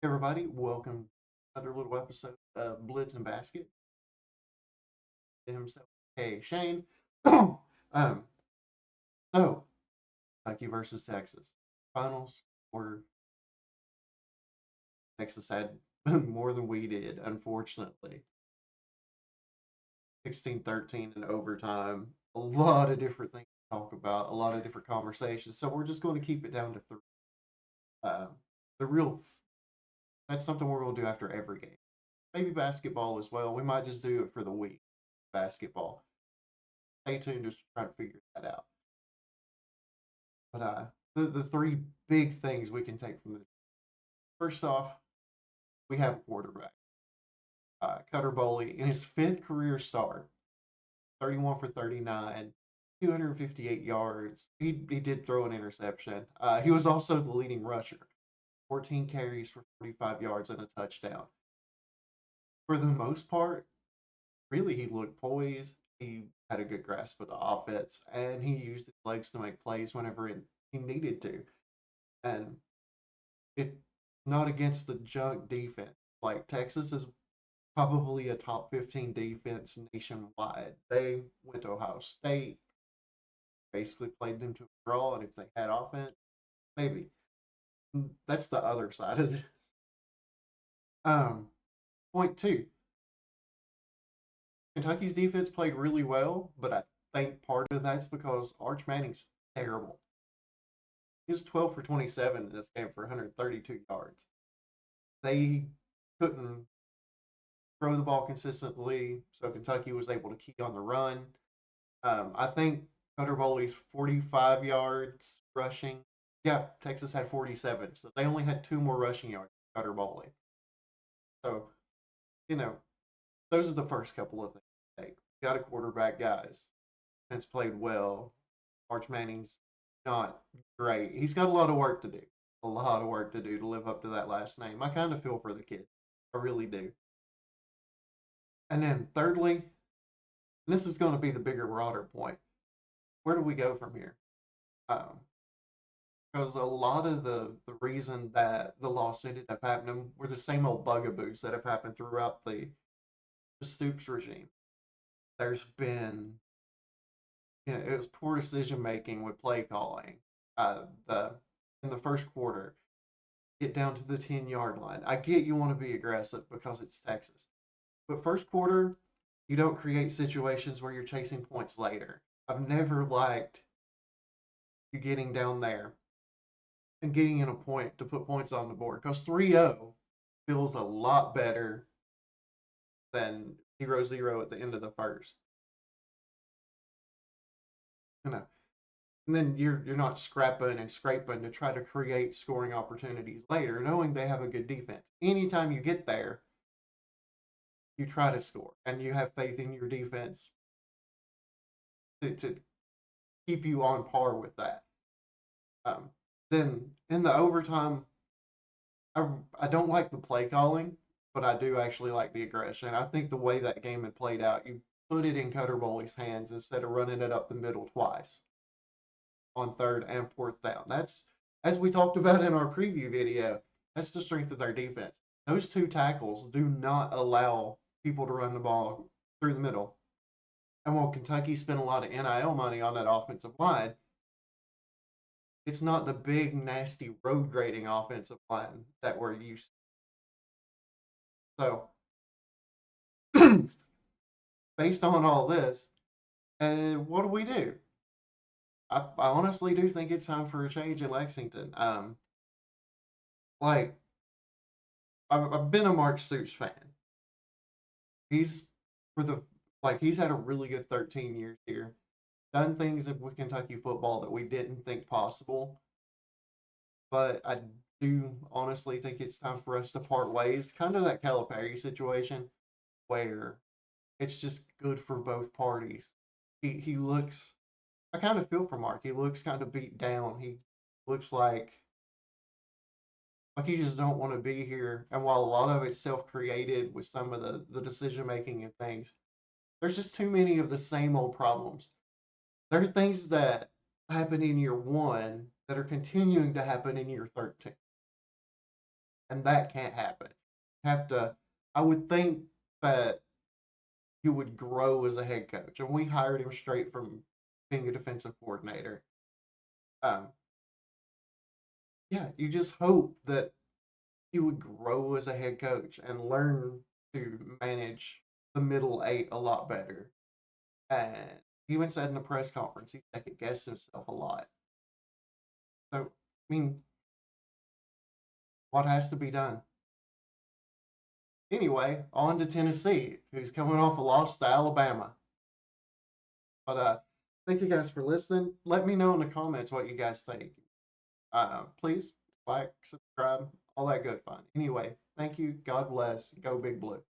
Hey everybody, welcome to another little episode of Blitz and Basket. Himself, hey Shane. um, so Kentucky versus Texas. Finals were Texas had more than we did, unfortunately. 16-13 in overtime. A lot of different things to talk about, a lot of different conversations. So we're just going to keep it down to three. Uh, the real that's something we're going to do after every game. Maybe basketball as well. We might just do it for the week. Basketball. Stay tuned just to try to figure that out. But the three big things we can take from this. First off, we have a quarterback, Cutter Boley, in his fifth career start, 31 for 39, 258 yards. He did throw an interception. He was also the leading rusher, 14 carries for 45 yards and a touchdown. For the most part, really, he looked poised. He had a good grasp of the offense, and he used his legs to make plays whenever he needed to. And it's not against the junk defense. Like Texas is probably a top 15 defense nationwide. They went to Ohio State, basically played them to a draw, and if they had offense, maybe. That's the other side of this. Um, Point two, Kentucky's defense played really well, but I think part of that's because Arch Manning's terrible. He was 12 for 27 in this game for 132 yards. They couldn't throw the ball consistently, so Kentucky was able to key on the run. I think Cutter Boley's 45 yards rushing. Yeah, Texas had 47, so they only had two more rushing yards than Cutter Boley. So, you know, those are the first couple of things to take. Got a quarterback, guys. Has played well. Arch Manning's not great. He's got a lot of work to do. A lot of work to do to live up to that last name. I kind of feel for the kid. I really do. And then thirdly, this is going to be the bigger, broader point. Where do we go from here? Um, because a lot of the reason that the loss ended up happening were the same old bugaboos that have happened throughout the Stoops regime. There's been, it was poor decision making with play calling. The in the first quarter, get down to the 10-yard line. I get you want to be aggressive because it's Texas, but first quarter, you don't create situations where you're chasing points later. I've never liked you getting down there and getting in a point to put points on the board because 3-0 feels a lot better than 0-0 at the end of the first. You know, and then you're not scrapping and scraping to try to create scoring opportunities later, knowing they have a good defense. Anytime you get there, you try to score and you have faith in your defense to keep you on par with that. Um, then in the overtime, I, I don't like the play calling, but I do actually like the aggression. I think the way that game had played out, you put it in Cutter Boley's hands instead of running it up the middle twice on third and fourth down. That's, as we talked about in our preview video, that's the strength of their defense. Those two tackles do not allow people to run the ball through the middle. And while Kentucky spent a lot of NIL money on that offensive line, it's not the big, nasty road grading offensive line that we're used to. So, based on all this, what do we do? I honestly do think it's time for a change in Lexington. Like I've been a Mark Stoops fan. He's for the he's had a really good 13 years here. Done things with Kentucky football that we didn't think possible. But I do honestly think it's time for us to part ways. Kind of that Calipari situation where it's just good for both parties. He looks. I kind of feel for Mark. He looks kind of beat down. He looks like you just don't want to be here. And while a lot of it's self created with some of the decision making and things, there's just too many of the same old problems. There are things that happen in year one that are continuing to happen in year 13. and that can't happen. Have to. I would think that he would grow as a head coach, and we hired him straight from being a defensive coordinator. Um, yeah, you just hope that he would grow as a head coach and learn to manage the middle eight a lot better. And he even said in the press conference he second guessed himself a lot. So, I mean, what has to be done? Anyway, on to Tennessee, who's coming off a loss to Alabama. But thank you guys for listening. Let me know in the comments what you guys think. Please like, subscribe, all that good fun. Anyway, thank you. God bless. Go Big Blue.